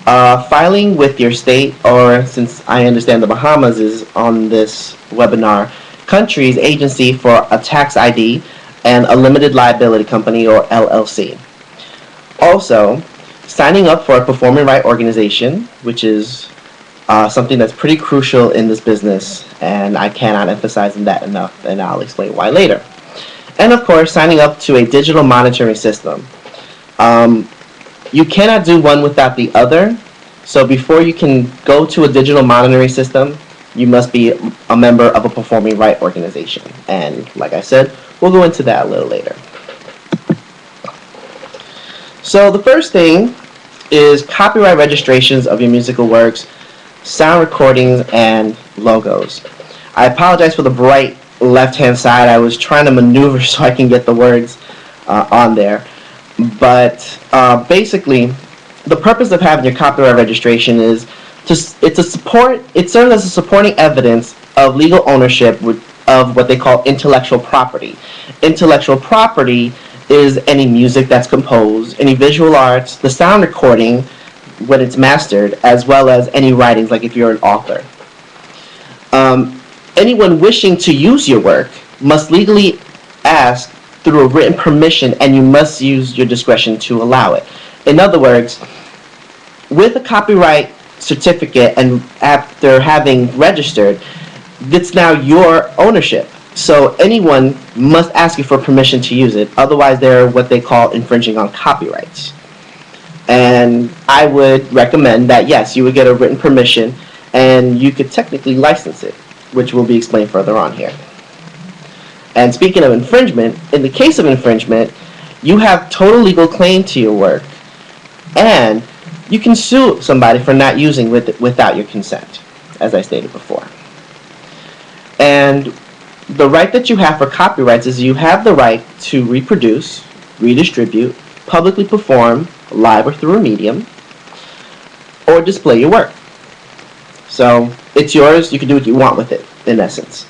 Filing with your state, or since I understand the Bahamas is on this webinar, country's agency for a tax ID and a limited liability company, or LLC. Also, signing up for a performing right organization, which is something that's pretty crucial in this business, and I cannot emphasize that enough, and I'll explain why later. And of course, signing up to a digital monitoring system. You cannot do one without the other, so before you can go to a digital monitoring system, you must be a member of a performing right organization. And like I said, we'll go into that a little later. So the first thing is copyright registrations of your musical works, sound recordings, and logos. I apologize for the bright left-hand side. I was trying to maneuver so I can get the words on there. But basically, the purpose of having your copyright registration is it serves as a supporting evidence of legal ownership of what they call intellectual property. Intellectual property is any music that's composed, any visual arts, the sound recording when it's mastered, as well as any writings, like if you're an author. Anyone wishing to use your work must legally ask through a written permission, and you must use your discretion to allow it. In other words, with a copyright certificate and after having registered, it's now your ownership. So anyone must ask you for permission to use it. Otherwise, they're what they call infringing on copyrights. And I would recommend that, yes, you would get a written permission and you could technically license it, which will be explained further on here. And speaking of infringement, in the case of infringement, you have total legal claim to your work, and you can sue somebody for not using it without your consent, as I stated before. And the right that you have for copyrights is you have the right to reproduce, redistribute, publicly perform, live or through a medium, or display your work. So it's yours, you can do what you want with it, in essence.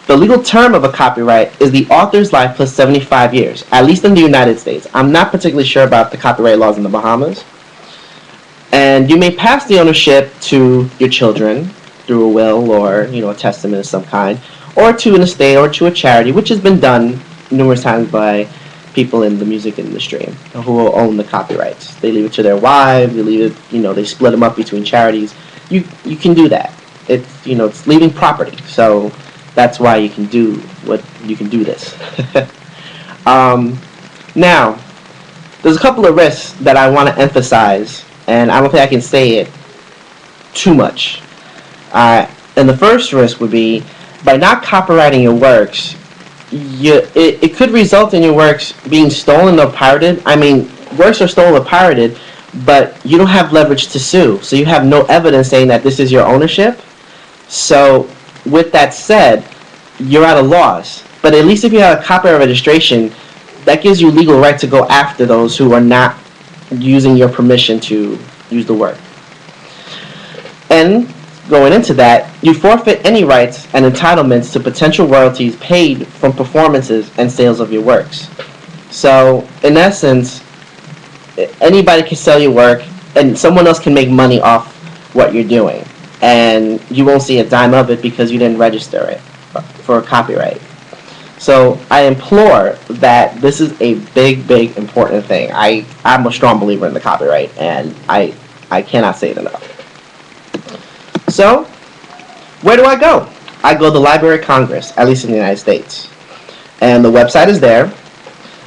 The legal term of a copyright is the author's life plus 75 years, at least in the United States. I'm not particularly sure about the copyright laws in the Bahamas. And you may pass the ownership to your children through a will or, a testament of some kind, or to an estate or to a charity, which has been done numerous times by people in the music industry who will own the copyrights. They leave it to their wives, they leave it, they split them up between charities. You can do that. It's leaving property. So that's why you can do this. Now, there's a couple of risks that I want to emphasize, and I don't think I can say it too much. And the first risk would be, by not copyrighting your works, it could result in your works being stolen or pirated. I mean, works are stolen or pirated, but you don't have leverage to sue. So you have no evidence saying that this is your ownership. So with that said, you're at a loss. But at least if you have a copyright registration, that gives you legal right to go after those who are not using your permission to use the work. And going into that, you forfeit any rights and entitlements to potential royalties paid from performances and sales of your works. So in essence, anybody can sell your work and someone else can make money off what you're doing. And you won't see a dime of it because you didn't register it for a copyright. So I implore that this is a big important thing. I'm a strong believer in the copyright, and I cannot say it enough. So where do I go? I go to the Library of Congress, at least in the United States. And the website is there.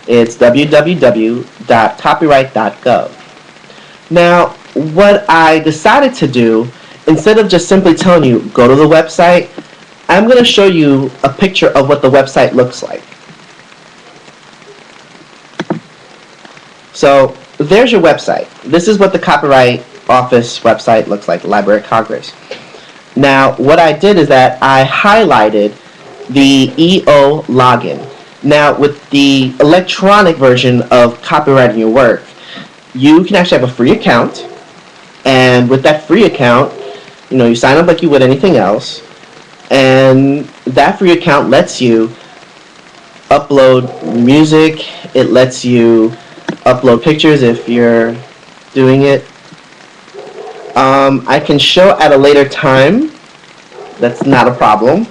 It's www.copyright.gov. Now, what I decided to do, instead of just simply telling you, go to the website, I'm going to show you a picture of what the website looks like. So there's your website. This is what the Copyright Office website looks like, the Library of Congress. Now, what I did is that I highlighted the EO login. Now, with the electronic version of copyrighting your work, you can actually have a free account. And with that free account, you sign up like you would anything else. And that free account lets you upload music. It lets you upload pictures if you're doing it. I can show at a later time. That's not a problem.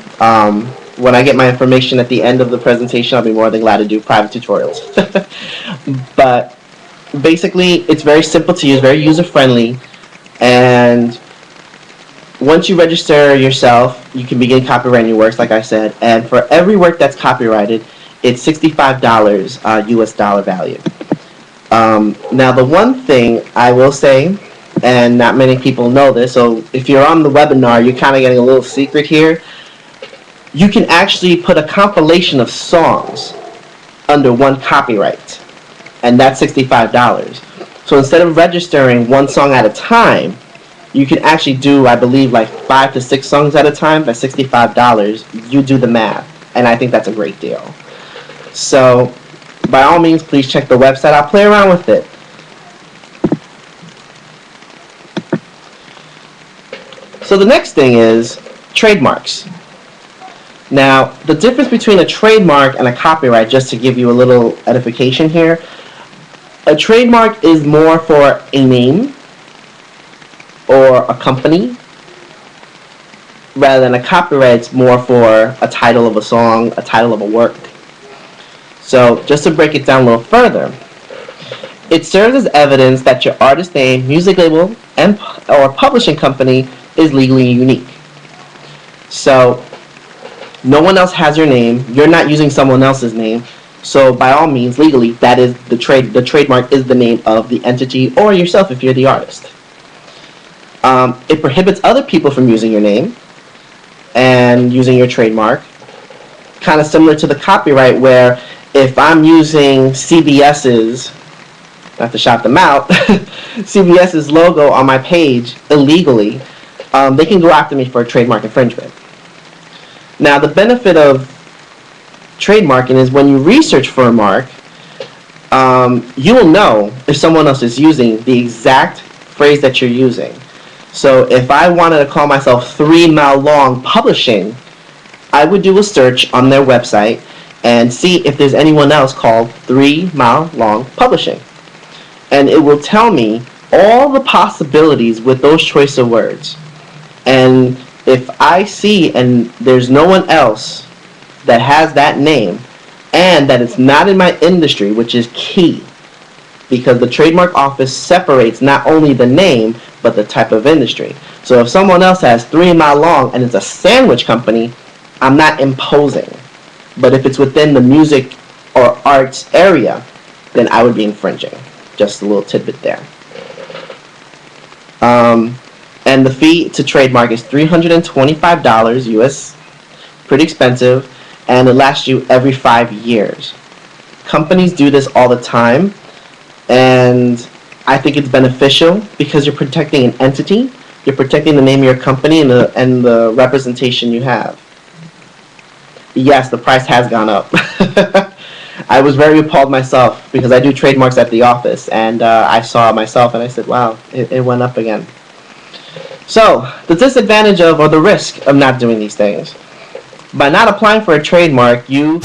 When I get my information at the end of the presentation, I'll be more than glad to do private tutorials. But basically, it's very simple to use, very user-friendly, and once you register yourself, you can begin copyrighting your works, like I said, and for every work that's copyrighted, it's $65 US dollar value. Now, the one thing I will say, and not many people know this, so if you're on the webinar, you're kind of getting a little secret here. You can actually put a compilation of songs under one copyright, and that's $65. So instead of registering one song at a time, you can actually do, I believe, like 5 to 6 songs at a time by $65. You do the math, and I think that's a great deal. So by all means, please check the website. I'll play around with it. So the next thing is trademarks. Now, the difference between a trademark and a copyright, just to give you a little edification here, a trademark is more for a name or a company, rather than a copyright's more for a title of a song, a title of a work. So, just to break it down a little further, it serves as evidence that your artist name, music label, or publishing company is legally unique. So, no one else has your name. You're not using someone else's name. So by all means, legally, that is the trademark is the name of the entity or yourself if you're the artist. It prohibits other people from using your name and using your trademark. Kind of similar to the copyright, where if I'm using CBS's, not to shout them out, CBS's logo on my page illegally, they can go after me for a trademark infringement. Now, the benefit of trademarking is when you research for a mark, you will know if someone else is using the exact phrase that you're using. So if I wanted to call myself 3 Mile Long Publishing, I would do a search on their website and see if there's anyone else called 3 Mile Long Publishing. And it will tell me all the possibilities with those choice of words. And if I see and there's no one else that has that name, and that it's not in my industry, which is key, because the trademark office separates not only the name, but the type of industry. So if someone else has 3 Mile Long and it's a sandwich company, I'm not imposing. But if it's within the music or arts area, then I would be infringing. Just a little tidbit there. And the fee to trademark is $325 US, pretty expensive, and it lasts you every 5 years. Companies do this all the time, and I think it's beneficial because you're protecting an entity, you're protecting the name of your company and the representation you have. Yes, the price has gone up. I was very appalled myself because I do trademarks at the office, and I saw it myself and I said, wow, it went up again. So, the disadvantage of, or the risk of not doing these things. By not applying for a trademark, you